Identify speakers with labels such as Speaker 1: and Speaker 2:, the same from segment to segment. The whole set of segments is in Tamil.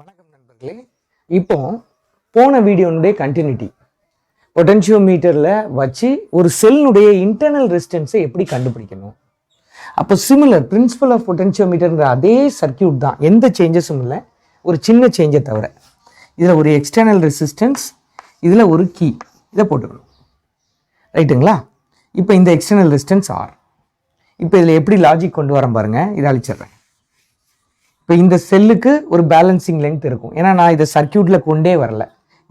Speaker 1: வணக்கம் நண்பர்களே. இப்போ போன வீடியோனுடைய கண்டினியூட்டி பொட்டென்ஷியோமீட்டரில் வச்சு ஒரு செல்லுடைய இன்டர்னல் ரெசிஸ்டன்ஸை எப்படி கண்டுபிடிக்கணும். அப்போ சிமிலர் பிரின்சிபல் ஆஃப் பொட்டென்ஷியோமீட்டர்ன்ற அதே சர்க்கியூட் தான், எந்த சேஞ்சஸும் இல்லை, ஒரு சின்ன சேஞ்சை தவிர. இதில் ஒரு எக்ஸ்டர்னல் ரெசிஸ்டன்ஸ், இதில் ஒரு கீ, இதை போட்டுக்கணும். ரைட்டுங்களா? இப்போ இந்த எக்ஸ்டர்னல் ரெசிஸ்டன்ஸ் ஆர். இப்போ இதில் எப்படி லாஜிக் கொண்டு வரேன் பாருங்கள், இதை அழிச்சிடுறேன். இப்போ இந்த செல்லுக்கு ஒரு பேலன்சிங் லெங்த் இருக்கும், ஏன்னா நான் இதை சர்க்கியூட்டில் கொண்டே வரல.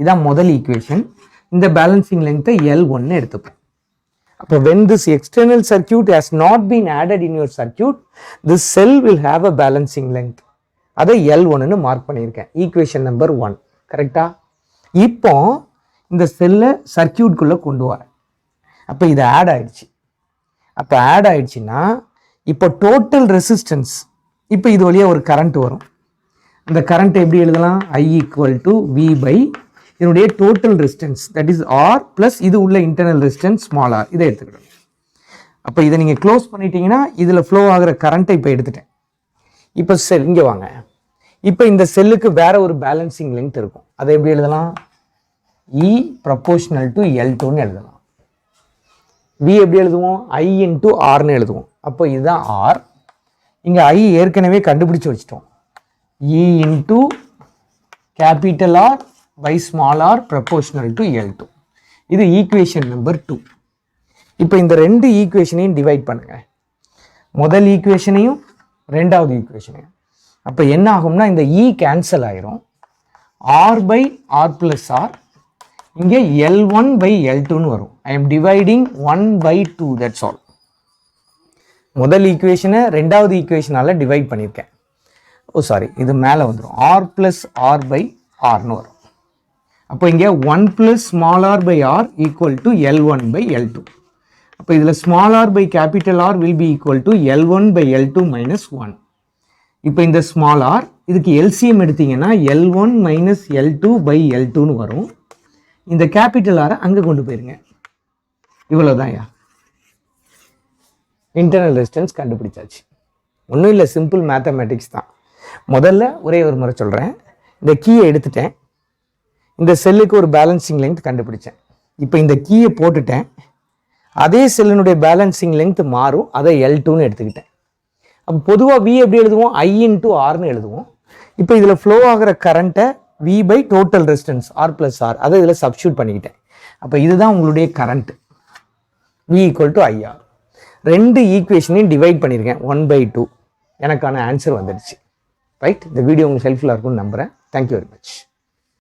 Speaker 1: இதான் முதல் ஈக்குவேஷன். இந்த பேலன்சிங் லெங்த்தை L1 எடுத்துப்பேன். அப்போ when this external circuit has not been added in your circuit, this cell will have a balancing length. அதை L1ன்னு மார்க் பண்ணியிருக்கேன். ஈக்குவேஷன் நம்பர் 1 கரெக்டா? இப்போ இந்த செல்லை சர்க்கியூட்குள்ளே கொண்டு வரேன். அப்போ இது ஆட் ஆயிடுச்சு. அப்போ ஆட் ஆயிடுச்சுன்னா இப்போ டோட்டல் ரெசிஸ்டன்ஸ், இப்போ இது வழியாக ஒரு கரண்ட் வரும். அந்த கரண்ட் எப்படி எழுதலாம்? I = V by இதனுடைய total resistance, that is R plus இது உள்ள இன்டர்னல் ரெசிஸ்டன்ஸ் ஸ்மால் r. இதை எடுத்துக்கிட்டோம். அப்போ இதை நீங்கள் க்ளோஸ் பண்ணிட்டீங்கன்னா இதில் ஃப்ளோ ஆகிற கரண்ட்டை இப்போ எடுத்துட்டேன். இப்போ செல் இங்கே வாங்க. இப்போ இந்த செல்லுக்கு வேற ஒரு பேலன்சிங் லெங்த் இருக்கும். அதை எப்படி எழுதலாம்? E ∝ L2ன்னு எழுதலாம். V எப்படி எழுதுவோம்? I × Rன்னு எழுதுவோம். அப்போ இதுதான் R. இங்கே I ஏற்கனவே கண்டுபிடிச்சு வச்சிட்டோம். E × R by small r ∝ L2. இது ஈக்குவேஷன் நம்பர் 2. இப்போ இந்த ரெண்டு ஈக்குவேஷனையும் டிவைட் பண்ணுங்க, முதல் ஈக்குவேஷனையும் ரெண்டாவது ஈக்குவேஷனையும். அப்போ என்ன ஆகும்னா இந்த E கேன்சல் ஆயிரும். R by R plus R, இங்கே L1 by L2ன்னு வரும். I am dividing 1 by 2, that's all. முதல் ஈக்குவேஷனை ரெண்டாவது ஈக்குவேஷனால் டிவைட் பண்ணியிருக்கேன். இது மேலே வந்துடும். R plus R by Rன்னு வரும். அப்போ இங்கே 1 plus small r by R = L1 by L2. அப்போ இதில் small r by capital R will be equal to L1 by L2 minus 1. இப்போ இந்த small r இதுக்கு LCM எடுத்தீங்கன்னா L1 minus L2 by L2ன்னு வரும். இந்த கேபிட்டல் ஆரை அங்கே கொண்டு போயிருங்க. இவ்வளோதான் யா, இன்டர்னல் ரெசிஸ்டன்ஸ் கண்டுபிடிச்சாச்சு. ஒன்றும் இல்லை, சிம்பிள் மேத்தமேட்டிக்ஸ் தான். முதல்ல ஒரே ஒரு முறை சொல்கிறேன். இந்த கீயை எடுத்துட்டேன், இந்த செல்லுக்கு ஒரு பேலன்சிங் லெங்த் கண்டுபிடிச்சேன். இப்போ இந்த கீயை போட்டுட்டேன், அதே செல்லினுடைய பேலன்சிங் லெங்த் மாறும், அதை L2ன்னு எடுத்துக்கிட்டேன். அப்போ பொதுவாக V எப்படி எழுதுவோம்? I × Rன்னு எழுதுவோம். இப்போ இதில் ஃப்ளோ ஆகிற கரண்ட்டை V by total resistance R plus R, அதை இதில் சப்ஸ்டியூட் பண்ணிக்கிட்டேன். அப்போ இதுதான் உங்களுடைய கரண்ட், V = IR. ரெண்டு ஈக்குவேஷனையும் டிவைட் பண்ணியிருக்கேன் 1 by 2. எனக்கான ஆன்சர் வந்துடுச்சு. ரைட்? இந்த வீடியோ உங்களுக்கு ஹெல்ப்ஃபுல்லாக இருக்கும்னு நம்புகிறேன். Thank you very much.